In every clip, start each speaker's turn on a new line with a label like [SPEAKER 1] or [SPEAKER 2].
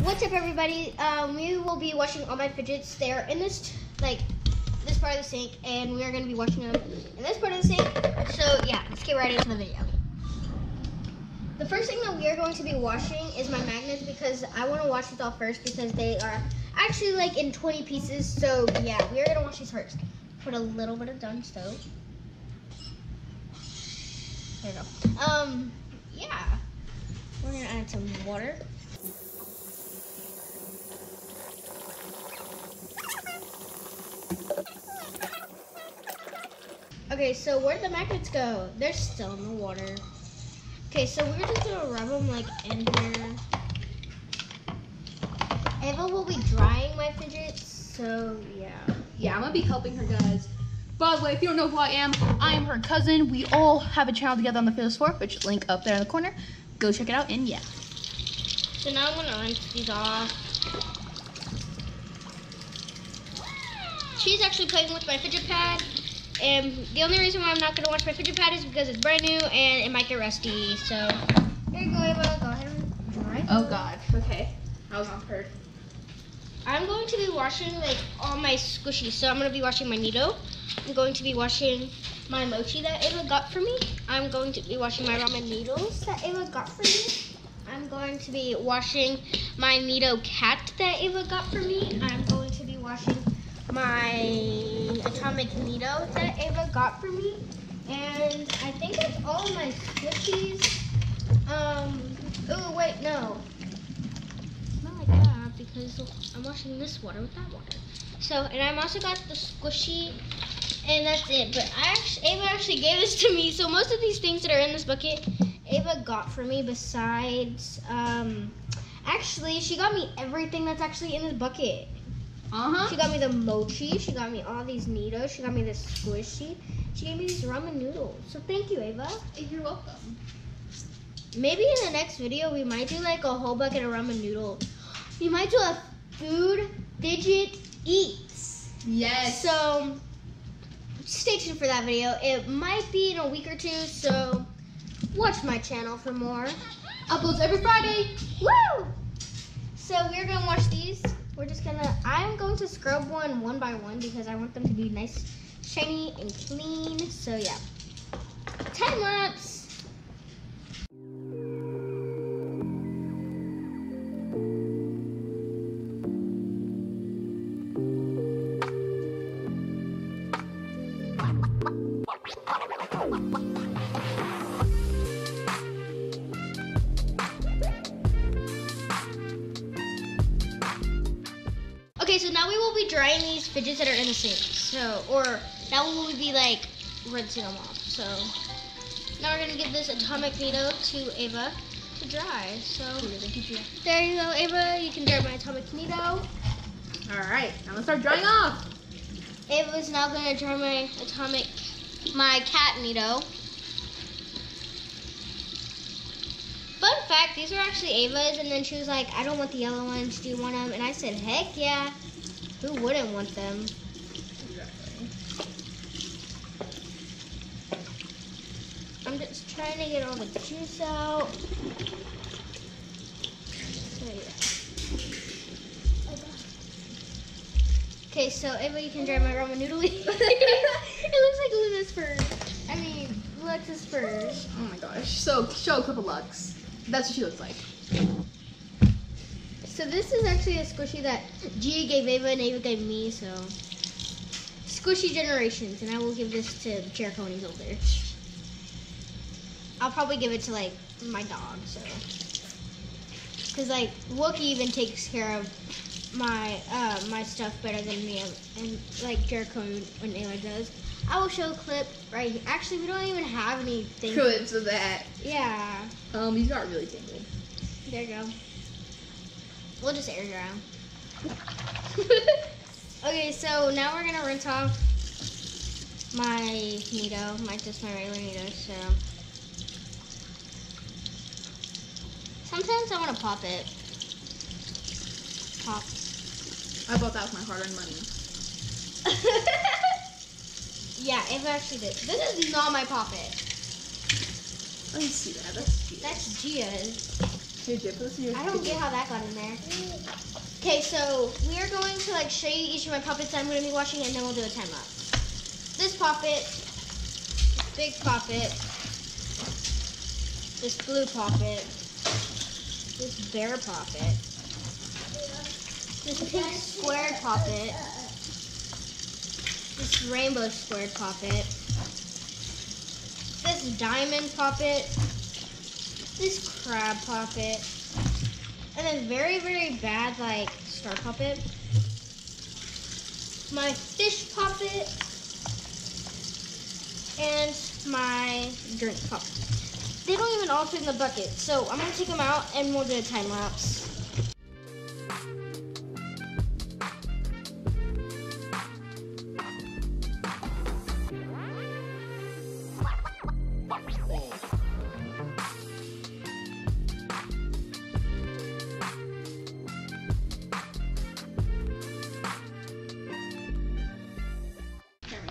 [SPEAKER 1] What's up, everybody? We will be washing all my fidgets. They're in this this part of the sink, and we are going to be washing them in this part of the sink. So yeah, let's get right into the video. The first thing that we are going to be washing is my magnets, because I want to wash these all first because they are actually like in 20 pieces. So yeah, we are going to wash these first. Put a little bit of Dawn soap. There you go. Yeah, we're going to add some water. Okay, so where'd the magnets go? They're still in the water. Okay, so we're just gonna rub them like in here. Ava will be drying my fidgets, so yeah.
[SPEAKER 2] Yeah, I'm gonna be helping her, guys. By the way, if you don't know who I am her cousin. We all have a channel together on the Fidgets 4, which link up there in the corner. Go check it out, and yeah.
[SPEAKER 1] So now I'm gonna rinse these off. She's actually playing with my fidget pad. And the only reason why I'm not going to wash my fidget pad is because it's brand new and it might get rusty. So, here you go, Ava. Go ahead and dry.
[SPEAKER 2] Oh, God. Okay. I was not prepared.
[SPEAKER 1] I'm going to be washing, like, all my squishies. So, I'm going to be washing my Nido. I'm going to be washing my mochi that Ava got for me. I'm going to be washing my ramen noodles that Ava got for me. I'm going to be washing my Nido cat that Ava got for me. I'm going to be washing my atomic Nido that Ava got for me, and I think that's all of my squishies. Oh wait, no, it's not like that because I'm washing this water with that water. So, and I'm also got the squishy, and that's it. But Ava actually gave this to me, so most of these things that are in this bucket, Ava got for me. Besides, actually, she got me everything that's actually in this bucket. She got me the mochi, she got me all these Nidos, she got me this squishy, she gave me these ramen noodles. So thank you, Ava.
[SPEAKER 2] You're welcome.
[SPEAKER 1] Maybe in the next video we might do like a whole bucket of ramen noodles. We might do a food fidget eats.
[SPEAKER 2] Yes.
[SPEAKER 1] So stay tuned for that video. It might be in a week or two, so watch my channel for more.
[SPEAKER 2] Uploads every Friday.
[SPEAKER 1] Woo! So we're gonna watch these. I'm going to scrub one by one because I want them to be nice, shiny, and clean. So yeah, time lapse. Okay, so now we will be drying these fidgets that are in the sink. So, or now we will be like rinsing them off. So now we're gonna give this atomic Nido to Ava to dry. So there you go, Ava. You can dry my atomic Nido.
[SPEAKER 2] All right, I'm gonna start drying off.
[SPEAKER 1] Ava's now gonna dry my cat Nido. Fun fact, these are actually Ava's, and then she was like, I don't want the yellow ones, do you want them? And I said, heck yeah, who wouldn't want them?
[SPEAKER 2] Exactly.
[SPEAKER 1] I'm just trying to get all the juice out. There you go. Okay, so Ava, you can dry my ramen noodle. It looks like Luna's fur. I mean, Lux's furs.
[SPEAKER 2] Oh my gosh. So show a couple looks. That's what she looks like.
[SPEAKER 1] So this is actually a squishy that Gia gave Ava and Ava gave me, so squishy generations, and I will give this to Cherconies over there. I'll probably give it to like my dog, so because like Wookie even takes care of my my stuff better than me, and like Chercony when Ava does. I will show a clip right here. Actually, we don't even have anything.
[SPEAKER 2] Clips of that.
[SPEAKER 1] Yeah.
[SPEAKER 2] These got really tangled.
[SPEAKER 1] There you go. We'll just air dry them. Okay, so now we're gonna rinse off my Nido, just my regular Nido. So sometimes I want to pop it. Pop.
[SPEAKER 2] I bought that with my hard-earned money.
[SPEAKER 1] Yeah, Ava actually did. This is not my Pop It.
[SPEAKER 2] Let me see that. That's Gia.
[SPEAKER 1] That's Gia's.
[SPEAKER 2] Here, Gia, put this in your
[SPEAKER 1] I don't get how that got in there. Okay, so we are going to like show you each of my puppets that I'm going to be watching, and then we'll do a time lapse. This puppet, this big puppet, this blue puppet, this bear puppet, this pink squared puppet, this rainbow squared puppet, this diamond puppet, this crab puppet, and then very, very bad, like, star puppet, my fish puppet, and my drink puppet. They don't even all fit in the bucket, so I'm going to take them out and we'll do a time lapse.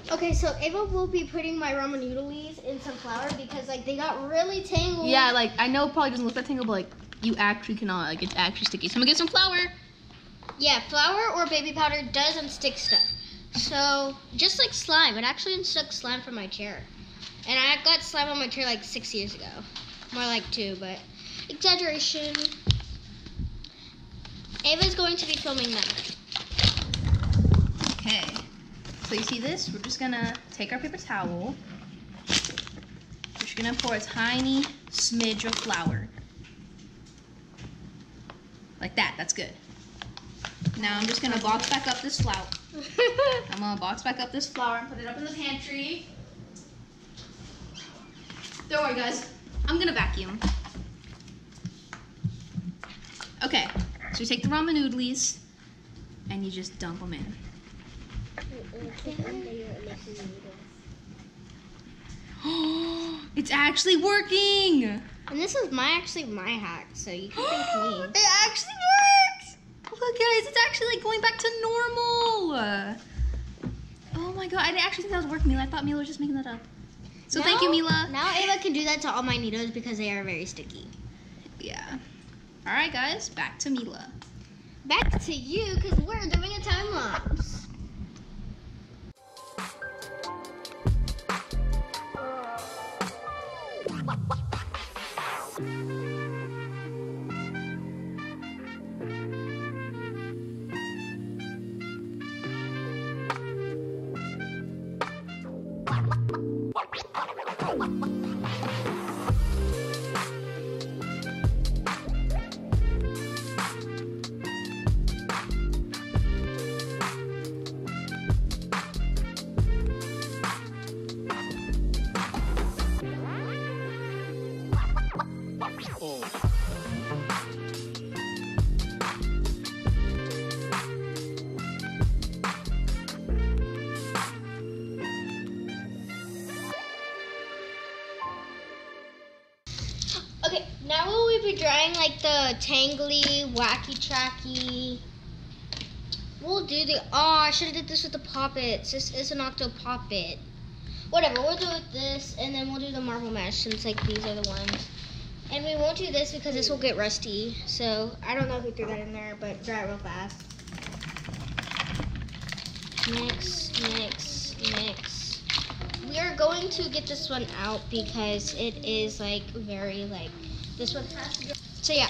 [SPEAKER 1] Okay, so Ava will be putting my ramen noodles in some flour because like they got really tangled.
[SPEAKER 2] Yeah, like I know it probably doesn't look that tangled, but like you actually cannot, like it's actually sticky. So I'm gonna get some flour.
[SPEAKER 1] Yeah, flour or baby powder does unstick stuff. So just like slime, it actually unstuck slime from my chair. And I got slime on my chair like 6 years ago. More like 2, but exaggeration. Ava's going to be filming that.
[SPEAKER 2] Okay. So you see this? We're just gonna take our paper towel. We're just gonna pour a tiny smidge of flour. Like that, that's good. Now I'm just gonna box back up this flour. I'm gonna box back up this flour and put it up in the pantry. Don't worry guys, I'm gonna vacuum. Okay, so you take the ramen noodles and you just dump them in. It's actually working!
[SPEAKER 1] And this is actually my hack, so you can thank me.
[SPEAKER 2] It actually works! Look guys, it's actually like going back to normal! Oh my god, I didn't actually think that was working, Mila. I thought Mila was just making that up. So thank you, Mila.
[SPEAKER 1] Now Ava can do that to all my Neatos because they are very sticky.
[SPEAKER 2] Yeah. Alright guys, back to Mila.
[SPEAKER 1] Back to you because we're doing a time lapse. Okay, now will we be drawing like the tangly, wacky, tracky? We'll do the, I should have did this with the poppets. This is an octo poppet. Whatever, we'll do it with this, and then we'll do the marble mesh since like these are the ones. And we won't do this because this will get rusty. So I don't know who threw that in there, but dry it real fast. Mix, mix, mix. We are going to get this one out because it is like very like, this one has to go. So yeah.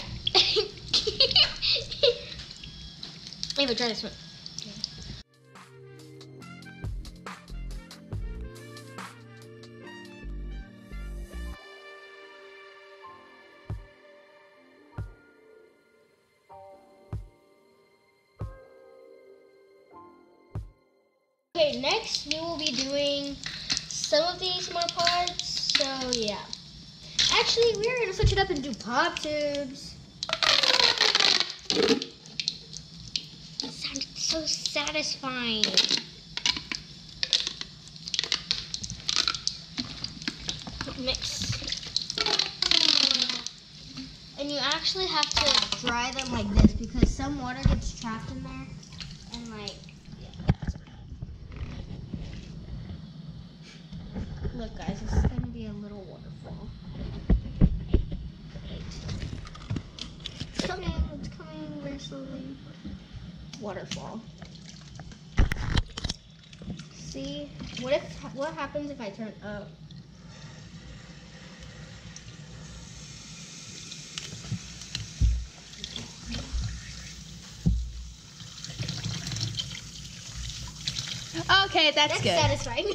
[SPEAKER 1] Ava, try this one. Okay, next we will be doing some of these more parts, so yeah. Actually, we're gonna switch it up and do pop tubes. It sounded so satisfying. Mix. And you actually have to dry them like this because some water gets trapped in there and like, look guys, this is going to be a little waterfall.
[SPEAKER 2] very slowly.
[SPEAKER 1] Waterfall. See, what happens if I turn up?
[SPEAKER 2] Okay, that's good.
[SPEAKER 1] Satisfying.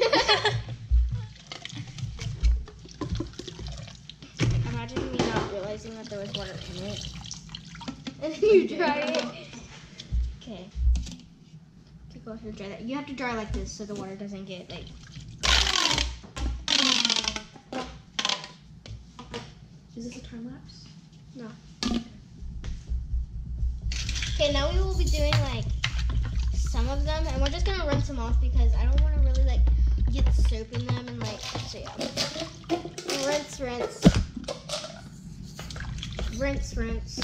[SPEAKER 1] Imagine me not realizing that there was water in it. And then you dry it. Okay. Okay, go ahead and dry that. You have to dry like this so the water doesn't get like.
[SPEAKER 2] Is this a time lapse?
[SPEAKER 1] No. Okay, now we will be doing like some of them, and we're just gonna rinse them off because I don't want to really like get soap in them and like. So yeah. Rinse, rinse. Rinse, rinse.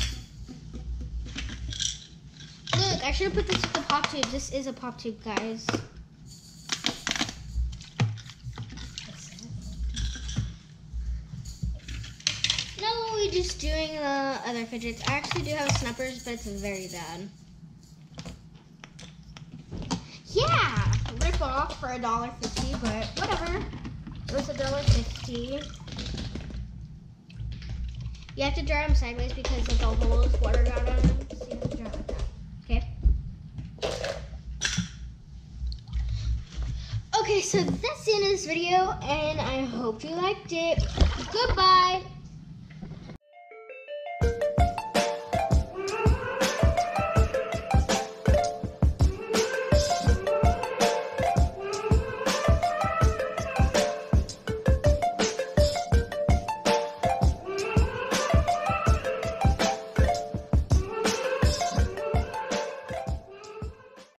[SPEAKER 1] Look, I should have put this with the pop tube. This is a pop tube, guys. No, we're just doing the other fidgets. I actually do have snuppers, but it's very bad. Yeah, rip off for $1.50, but whatever. It was $1.50. You have to dry them sideways because of the holes water got on them. So you have to dry it like that. Okay. Okay, so that's the end of this video, and I hope you liked it. Goodbye.